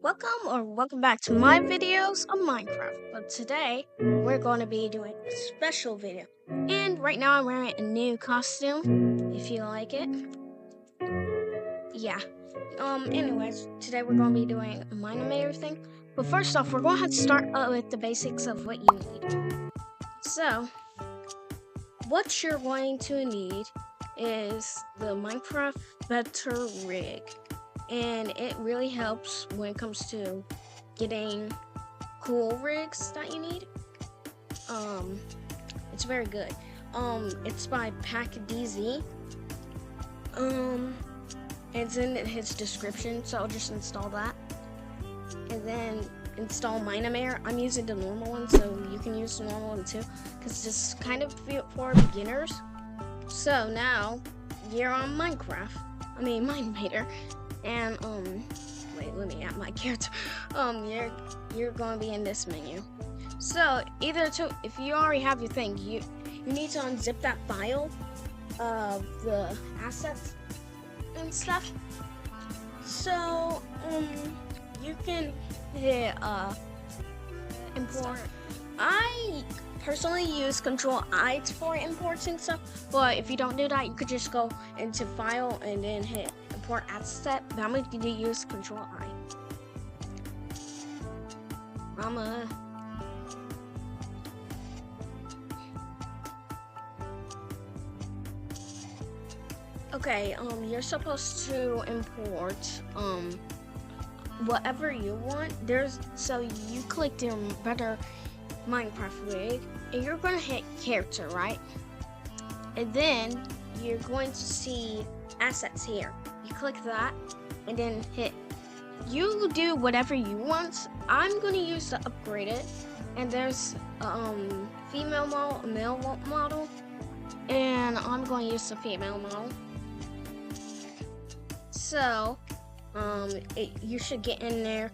Welcome back to my videos of Minecraft. But today we're going to be doing a special video. And right now I'm wearing a new costume, if you like it. Yeah. Anyways, today we're going to be doing a Mine-Imator thing. But first off, we're going to have to start with the basics of what you need. So, what you're going to need is the Minecraft Better Rig. And it really helps when it comes to getting cool rigs that you need. It's very good. It's by Pack DZ. It's in his description, so I'll just install that. And then install Mine-Imator. I'm using the normal one, so you can use the normal one too, because it's kind of for beginners. So now you're on Mine-Imator, and wait, let me add my character. You're gonna be in this menu. So if you already have your thing, you need to unzip that file of the assets and stuff. So you can hit import. I personally use Control-I for importing stuff, but if you don't do that, you could just go into File and then hit Import Asset. But I'm going to use Control-I. Okay, you're supposed to import whatever you want. So you click your Better Minecraft rig, and you're gonna hit character, right? And then you're going to see assets here. You click that, and then hit. You do whatever you want. I'm gonna use the upgraded, and there's female model, a male model, and I'm going to use the female model. So, you should get in there.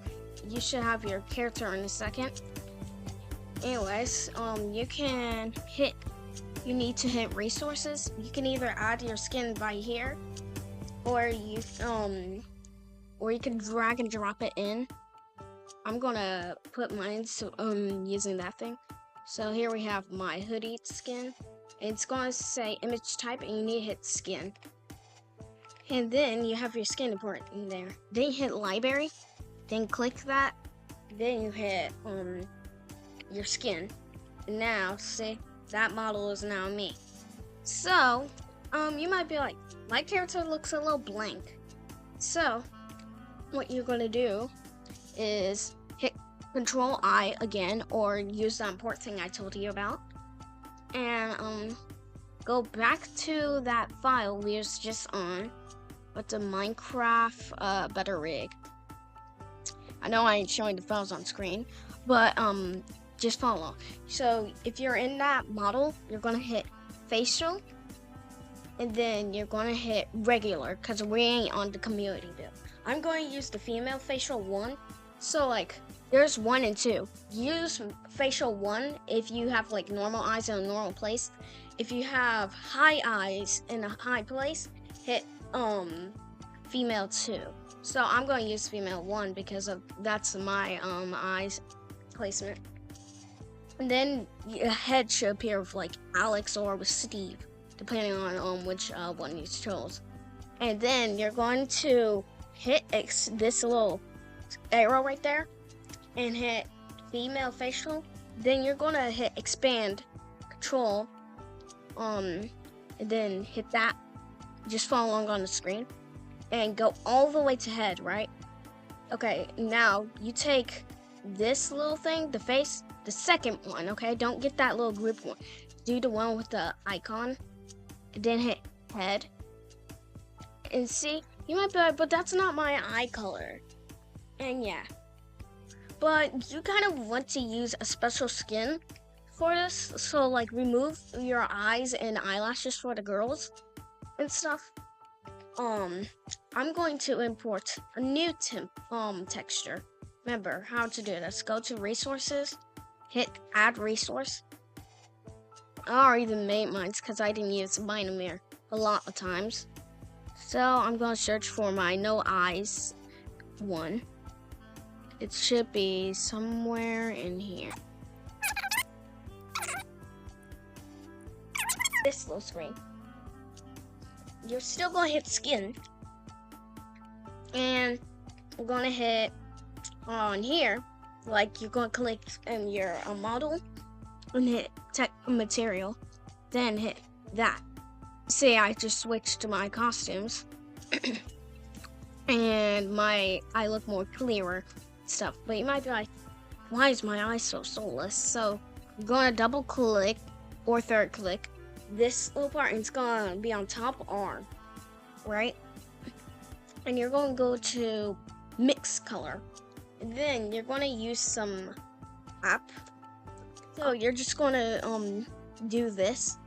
You should have your character in a second. Anyways, you need to hit resources. You can either add your skin by here, or you can drag and drop it in. I'm gonna put mine using that thing. So here we have my hoodie skin. It's gonna say image type, and you need to hit skin. And then you have your skin import in there. Then you hit library, then click that, then you hit your skin. And now, see, that model is now me. So, you might be like, my character looks a little blank. So, what you're gonna do is hit Control-I again, or use that import thing I told you about. And go back to that file we was just on, with the Minecraft Better Rig. I know I ain't showing the files on screen, but just follow. So if you're in that model, you're gonna hit facial, and then you're gonna hit regular, because we ain't on the community build. I'm going to use the female facial 1. So like, there's 1 and 2. Use facial 1 if you have like normal eyes in a normal place. If you have high eyes in a high place, hit female 2. So I'm going to use female 1 because that's my eyes placement. And then your head should appear with like Alex or with Steve, depending on which one you chose. And then you're going to hit this little arrow right there and hit female facial. Then you're going to hit expand control, and then hit that. Just follow along on the screen and go all the way to head, right? Okay, now you take this little thing, the face, the second one, okay? Don't get that little group one. Do the one with the icon, and then hit head. And see, you might be like, but that's not my eye color. And yeah, but you kind of want to use a special skin for this. So like, remove your eyes and eyelashes for the girls and stuff. I'm going to import a new texture. Remember how to do this. Go to resources, hit add resource. I already made mine because I didn't use Mine-Imator a lot of times. So I'm going to search for my no eyes one. It should be somewhere in here. This little screen. You're still gonna hit skin. And we're gonna hit on here. Like you're gonna click your model and hit tech material. Then hit that. See, I just switched to my costumes. And I look more clearer stuff. But you might be like, why is my eye so soulless? So you're gonna double click or third click this little part, and it's gonna be on top R, right? And you're gonna go to mix color. And then you're gonna use some app. So you're just gonna do this.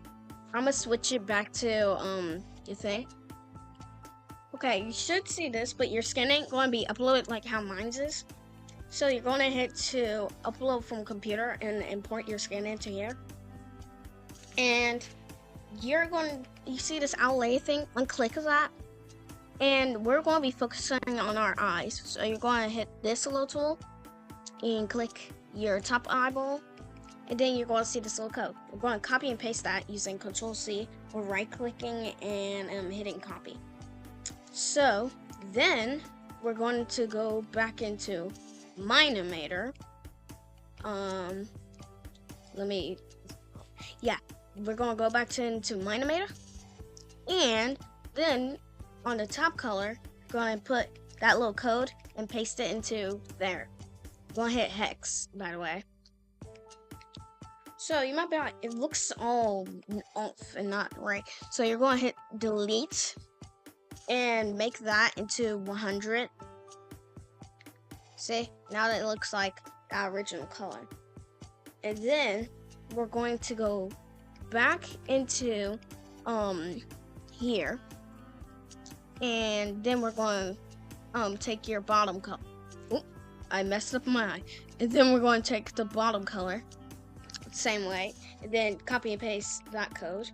I'm gonna switch it back to your thing. Okay, you should see this, but your skin ain't gonna be uploaded like how mine's is. So you're gonna hit to upload from computer and import your skin into here. And you see this outlay thing, unclick that. And we're gonna be focusing on our eyes. So you're gonna hit this little tool and click your top eyeball. And then you're gonna see this little code. We're gonna copy and paste that using Control-C or right-clicking and hitting copy. So then we're going to go back into Mine-Imator. We're gonna go back into Mine-Imator, and then on the top color, we're gonna put that little code and paste it into there. We're gonna hit hex, by the way. So you might be like, it looks all off and not right. So you're gonna hit delete and make that into 100. See, now that it looks like the original color. And then we're going to go back into here, and then we're going to take your bottom color. Oop, I messed up my eye. And then we're going to take the bottom color, same way, and then copy and paste that code.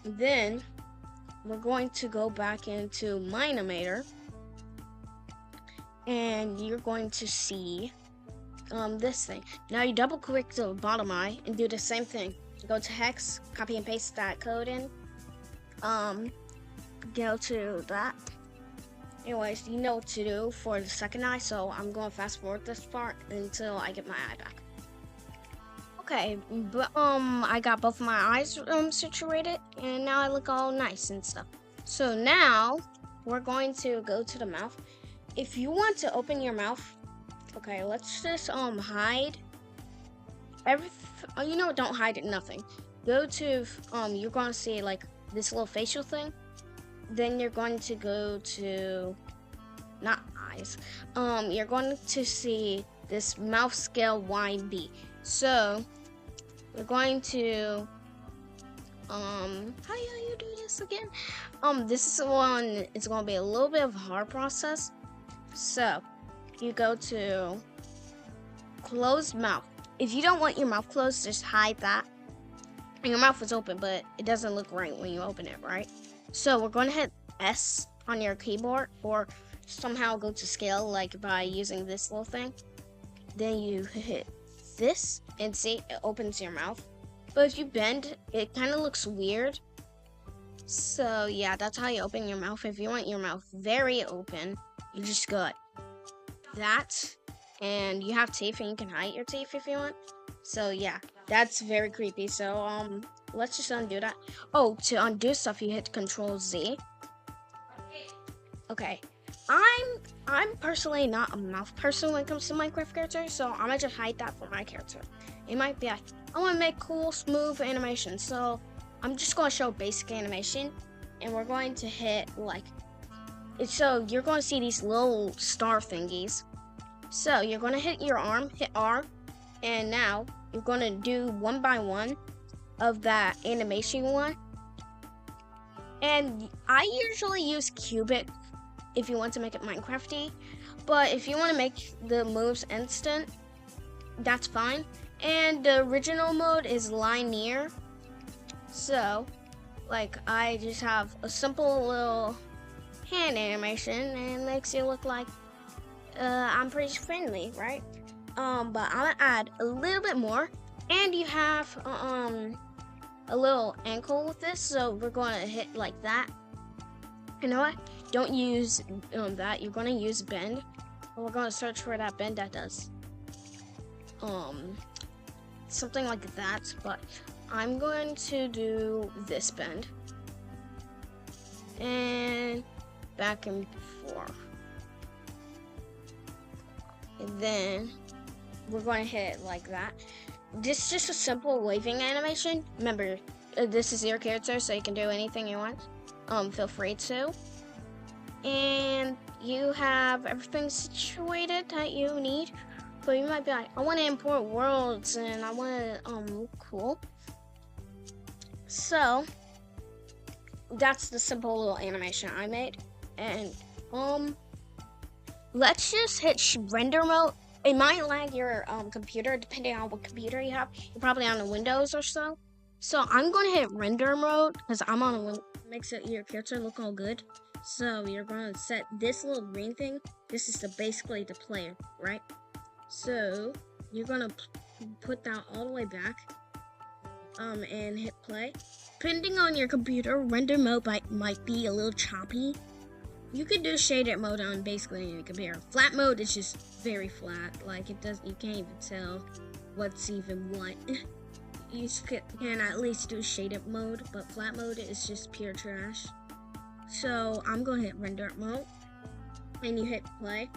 Then we're going to go back into Mine-Imator, and you're going to see this thing. Now you double click the bottom eye and do the same thing. Go to hex, copy and paste that code in. Go to that. Anyways, you know what to do for the second eye, so I'm going to fast forward this part until I get my eye back. Okay, but I got both of my eyes situated, and now I look all nice and stuff. So now we're going to go to the mouth. If you want to open your mouth, okay, let's just hide everything. You know, don't hide it, nothing. Go to you're going to see like this little facial thing. Then you're going to go to not eyes. You're going to see this mouth scale YB. So we're going to how do you do this again? This is the one. It's going to be a little bit of a hard process. So you go to closed mouth. If you don't want your mouth closed, just hide that. And your mouth is open, but it doesn't look right when you open it, right? So we're going to hit S on your keyboard, or somehow go to scale, like by using this little thing. Then you hit this, and see, it opens your mouth. But if you bend, it kind of looks weird. So yeah, that's how you open your mouth. If you want your mouth very open, you just go like that. And you have teeth, and you can hide your teeth if you want. So yeah, that's very creepy. So let's just undo that. Oh, to undo stuff, you hit Control-Z. Okay, I'm personally not a mouth person when it comes to Minecraft characters, so I'm gonna just hide that for my character. It might be like, I want to make cool, smooth animation, so I'm just gonna show basic animation, and we're going to hit like, so you're going to see these little star thingies. So you're going to hit your arm, hit R, and now you're going to do one by one of that animation you want. And I usually use cubic if you want to make it Minecrafty, but if you want to make the moves instant, that's fine. And the original mode is linear. So like I just have a simple little hand animation, and it makes you look like I'm pretty friendly, right? But I'm gonna add a little bit more, and you have a little ankle with this, so we're gonna hit like that. You know what? Don't use that. You're gonna use bend. We're gonna search for that bend that does something like that. But I'm going to do this bend and back and forth, and then we're going to hit it like that. This is just a simple waving animation. Remember, this is your character, so you can do anything you want. Feel free to. And you have everything situated that you need. But you might be like, I want to import worlds and I want to look cool. So that's the simple little animation I made. And let's just hit render mode. It might lag your computer depending on what computer you have. You're probably on the Windows or so. So I'm going to hit render mode because I'm on a Windows. Makes it your character look all good. So you're going to set this little green thing. This is basically the player, right? So you're going to put that all the way back and hit play. Depending on your computer, render mode might be a little choppy. You could do shaded mode on basically any computer. Flat mode is just very flat. Like you can't even tell what's even what. You can at least do shaded mode, but flat mode is just pure trash. So I'm going to hit render mode, and you hit play,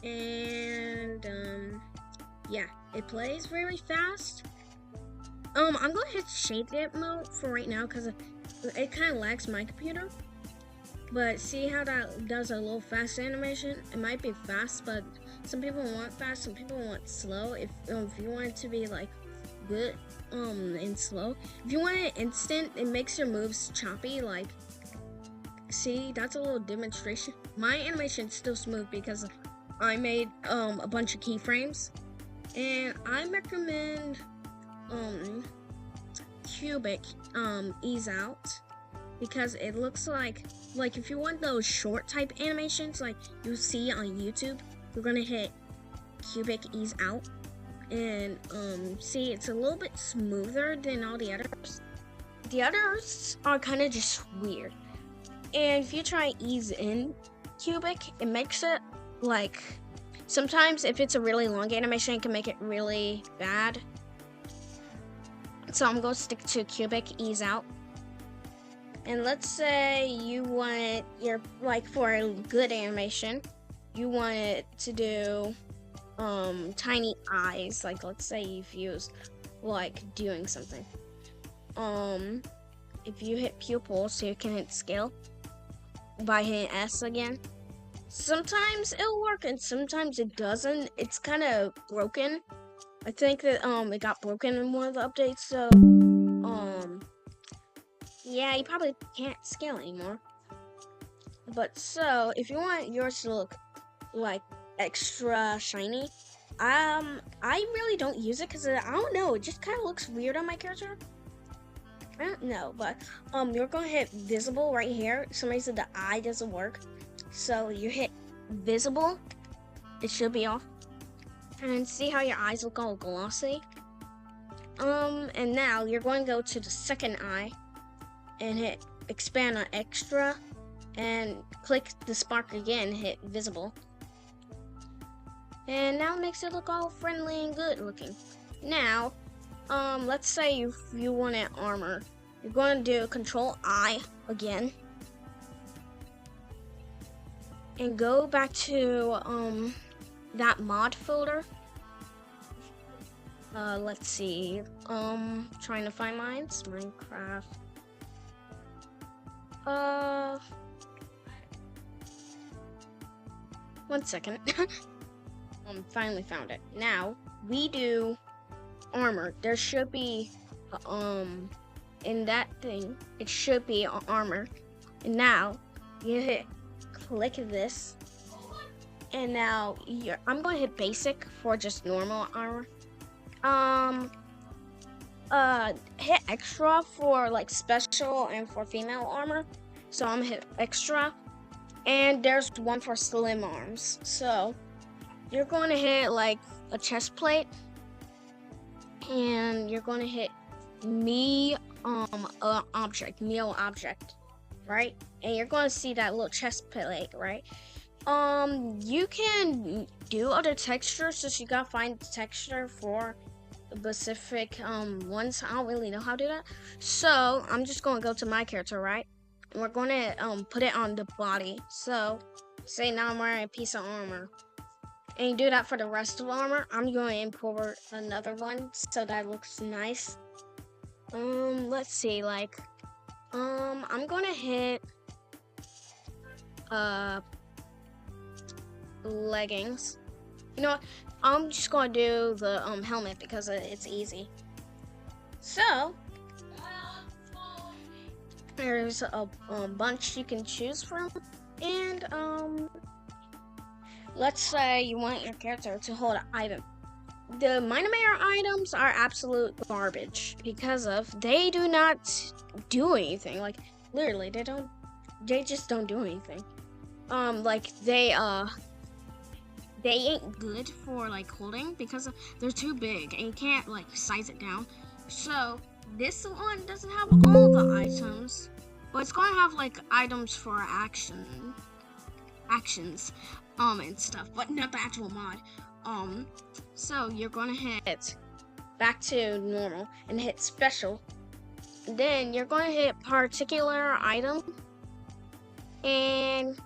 and yeah, it plays really fast. I'm going to hit shaded mode for right now because it kind of lags my computer. But see how that does a little fast animation? It might be fast, but some people want fast, some people want slow. If you want it to be like good and slow, if you want it instant, it makes your moves choppy. Like, see, that's a little demonstration. My animation is still smooth because I made a bunch of keyframes, and I recommend cubic ease out. Because it looks like if you want those short type animations like you see on YouTube, you're gonna hit cubic ease out, and see, it's a little bit smoother than all the others. The others are kind of just weird, and if you try ease in cubic, it makes it like sometimes if it's a really long animation, it can make it really bad. So I'm gonna stick to cubic ease out. And let's say you want your, like for a good animation, you want it to do tiny eyes. Like let's say you've used like doing something. If you hit pupil, so you can hit scale by hitting S again. Sometimes it'll work and sometimes it doesn't. It's kind of broken. I think that it got broken in one of the updates, so yeah, you probably can't scale anymore. But so, if you want yours to look like extra shiny, I really don't use it because I don't know, it just kind of looks weird on my character. I don't know, but you're gonna hit visible right here. Somebody said the eye doesn't work, so you hit visible. It should be off, and see how your eyes look all glossy. And now you're going to go to the second eye and hit expand on extra and click the spark again, hit visible. And now it makes it look all friendly and good looking. Now, let's say you want it armor. You're going to do Control I again. And go back to that mod folder. Let's see. Trying to find mines. Minecraft. One second. Finally found it. Now we do armor. There should be in that thing. It should be armor. And now you hit click this. And now I'm going to hit basic for just normal armor. Hit extra for like special and for female armor. So I'm gonna hit extra, And there's one for slim arms. So you're going to hit like a chest plate, and you're going to hit me meal object, right? And you're going to see that little chest plate, right? You can do other textures, so you gotta find the texture for the specific ones. I don't really know how to do that, so I'm just gonna go to my character, right? And we're gonna put it on the body. So say now I'm wearing a piece of armor, and you do that for the rest of the armor. I'm going to import another one so that looks nice. Let's see, like I'm gonna hit leggings. You know what? I'm just gonna do the helmet because it's easy. So there's a bunch you can choose from, and let's say you want your character to hold an item. The Mine-Imator items are absolute garbage because of they do not do anything. Like literally, they just don't do anything. Like they ain't good for like holding because they're too big and you can't like size it down. So this one doesn't have all the items, but it's gonna have like items for actions and stuff, but not the actual mod. So you're gonna hit back to normal and hit special. Then you're gonna hit particular item, and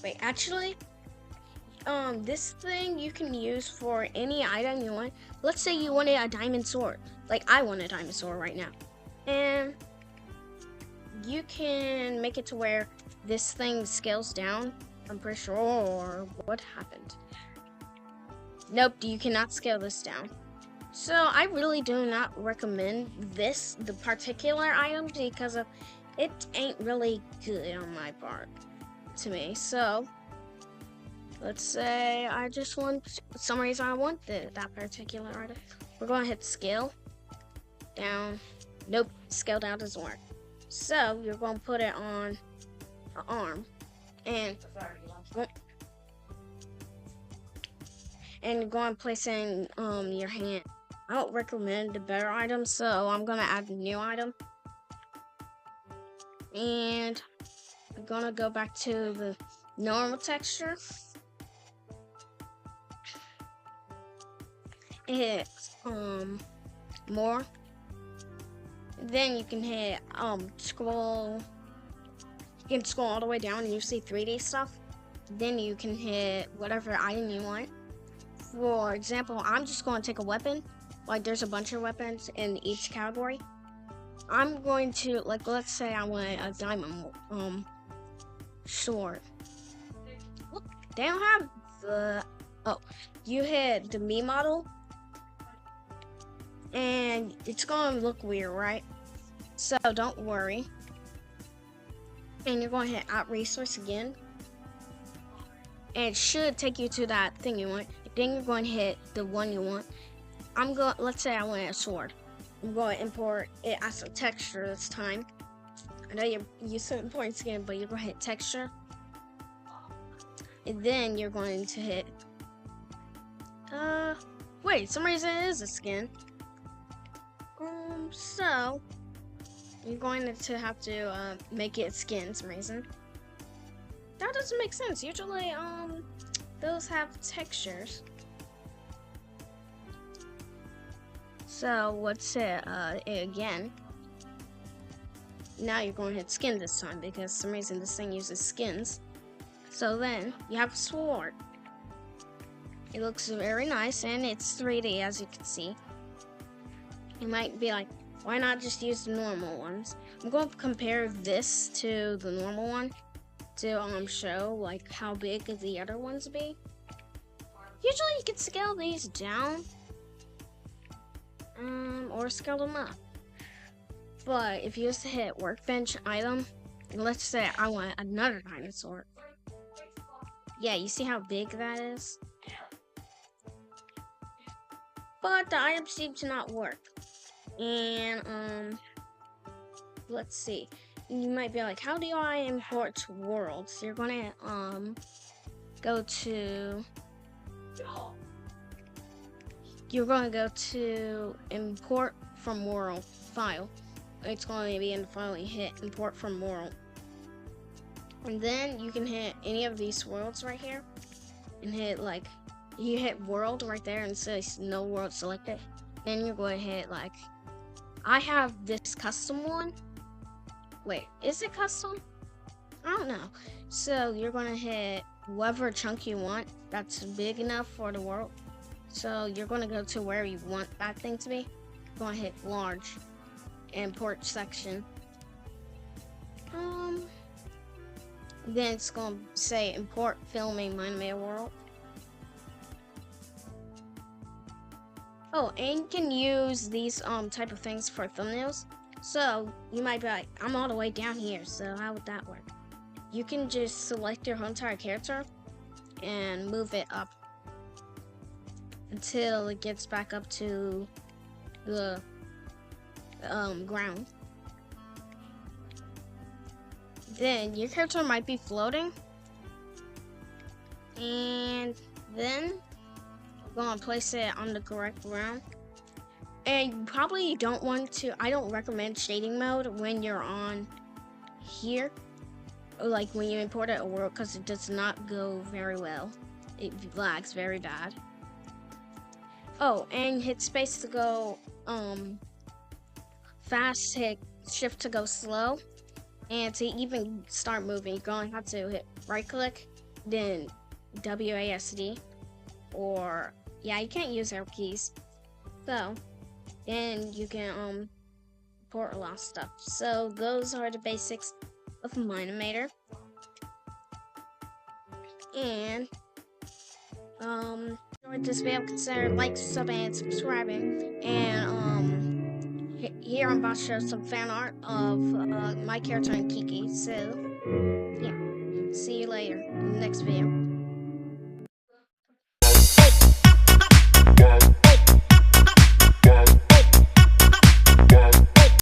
wait, actually, this thing you can use for any item you want. Let's say you wanted a diamond sword. Like I want a diamond sword right now. And you can make it to where this thing scales down. I'm pretty sure what happened. Nope, you cannot scale this down. So I really do not recommend the particular item, because of it ain't really good on my part to me. So let's say I just want, for some reason I want that particular item. We're gonna hit scale down. Nope, scale down doesn't work. So you're gonna put it on an arm, and you're going to place in your hand. I don't recommend the better item, so I'm gonna add a new item. And I'm gonna go back to the normal texture. Hit more. Then you can hit scroll. You can scroll all the way down and you see 3D stuff. Then you can hit whatever item you want. For example, I'm just going to take a weapon. Like there's a bunch of weapons in each category. I'm going to, like, let's say I want a diamond sword. Look, they don't have the, oh, you hit the me model and it's gonna look weird, right? So don't worry. And you're going to hit add resource again. And it should take you to that thing you want. Then you're going to hit the one you want. Let's say I want a sword. I'm going to import it as a texture this time. I know you're used to importing skin, but you're going to hit texture. And then you're going to hit, wait, some reason it is a skin. So you're going to have to make it skin some reason. That doesn't make sense. Usually, those have textures. So let's hit it again. Now you're going to hit skin this time because for some reason this thing uses skins. So then you have a sword. It looks very nice and it's 3D, as you can see. You might be like, why not just use the normal ones? I'm going to compare this to the normal one to show like how big the other ones be. Usually you can scale these down or scale them up. But if you just hit workbench item, let's say I want another dinosaur. Yeah, you see how big that is? But the items seem to not work. And let's see. you might be like, how do I import worlds? You're gonna go to import from world file. It's going to be in the file. You hit import from world, and then you can hit any of these worlds right here and hit like you hit world right there and says no world selected. Then you're going to hit like, I have this custom one. Wait, is it custom? I don't know. So you're going to hit whatever chunk you want that's big enough for the world. So you're going to go to where you want that thing to be. You're going to hit large, import section. Then it's going to say import filming Mine-Imator world. Oh, and you can use these type of things for thumbnails. So you might be like, I'm all the way down here, so how would that work? You can just select your whole entire character and move it up until it gets back up to the ground. Then your character might be floating, and then we're gonna place it on the correct ground. And you probably don't want to, I don't recommend shading mode when you're on here, or like when you import a world, because it does not go very well. It lags very bad. Oh, and hit space to go fast, hit shift to go slow, and to even start moving, you're going to have to hit right click, then WASD, or yeah, you can't use arrow keys. So then you can import a lot of stuff. So those are the basics of Mine-Imator. And enjoyed this video, consider like, sub, and subscribing. And here I'm about to show some fan art of my character and Kiki. So yeah, see you later in the next video.